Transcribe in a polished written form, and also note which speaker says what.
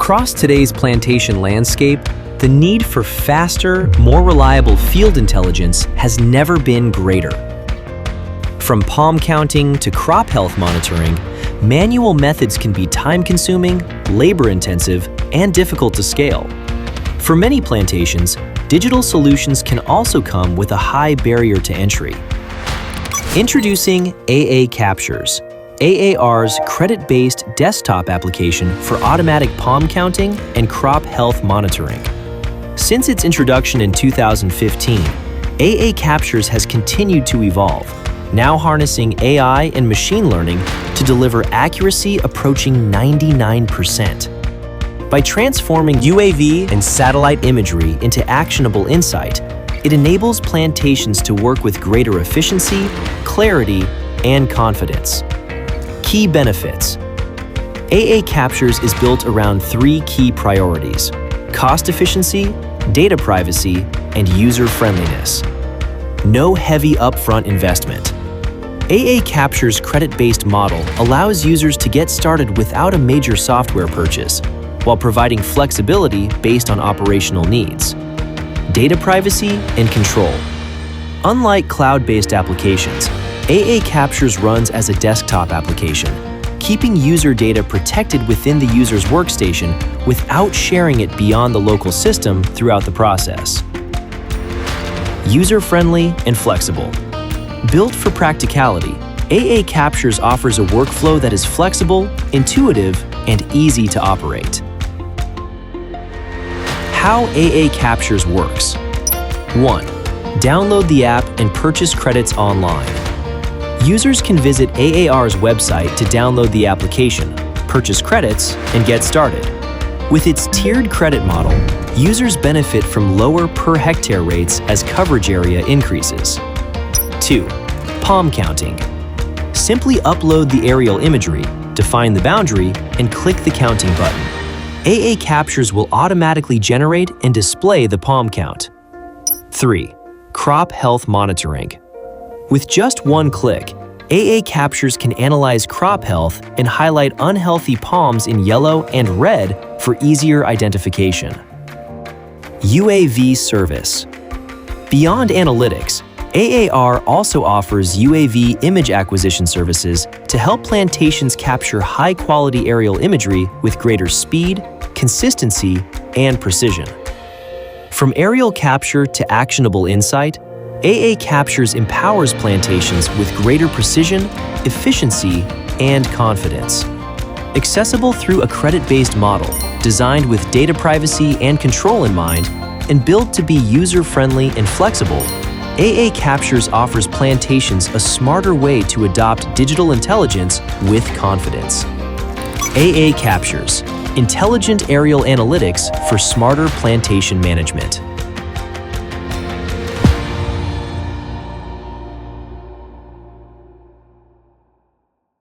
Speaker 1: Across today's plantation landscape, the need for faster, more reliable field intelligence has never been greater. From palm counting to crop health monitoring, manual methods can be time-consuming, labor-intensive, and difficult to scale. For many plantations, digital solutions can also come with a high barrier to entry. Introducing AA Captures, AAR's credit-based desktop application for automatic palm counting and crop health monitoring. Since its introduction in 2015, AA Captures has continued to evolve, now harnessing AI and machine learning to deliver accuracy approaching 99%. By transforming UAV and satellite imagery into actionable insight, it enables plantations to work with greater efficiency, clarity, and confidence. Key benefits. AA Captures is built around three key priorities: cost efficiency, data privacy, and user-friendliness. No heavy upfront investment. AA Captures' credit-based model allows users to get started without a major software purchase, while providing flexibility based on operational needs. Data privacy and control. Unlike cloud-based applications, AA Captures runs as a desktop application, keeping user data protected within the user's workstation without sharing it beyond the local system throughout the process. User-friendly and flexible. Built for practicality, AA Captures offers a workflow that is flexible, intuitive, and easy to operate. How AA Captures works. 1. Download the app and purchase credits online. Users can visit AAR's website to download the application, purchase credits, and get started. With its tiered credit model, users benefit from lower per hectare rates as coverage area increases. 2. Palm counting. Simply upload the aerial imagery, define the boundary, and click the counting button. AA Captures will automatically generate and display the palm count. 3. Crop health monitoring. With just one click, AA Captures can analyze crop health and highlight unhealthy palms in yellow and red for easier identification. UAV service. Beyond analytics, AAR also offers UAV image acquisition services to help plantations capture high-quality aerial imagery with greater speed, consistency, and precision. From aerial capture to actionable insight, AA Captures empowers plantations with greater precision, efficiency, and confidence. Accessible through a credit-based model designed with data privacy and control in mind, and built to be user-friendly and flexible, AA Captures offers plantations a smarter way to adopt digital intelligence with confidence. AA Captures, intelligent aerial analytics for smarter plantation management.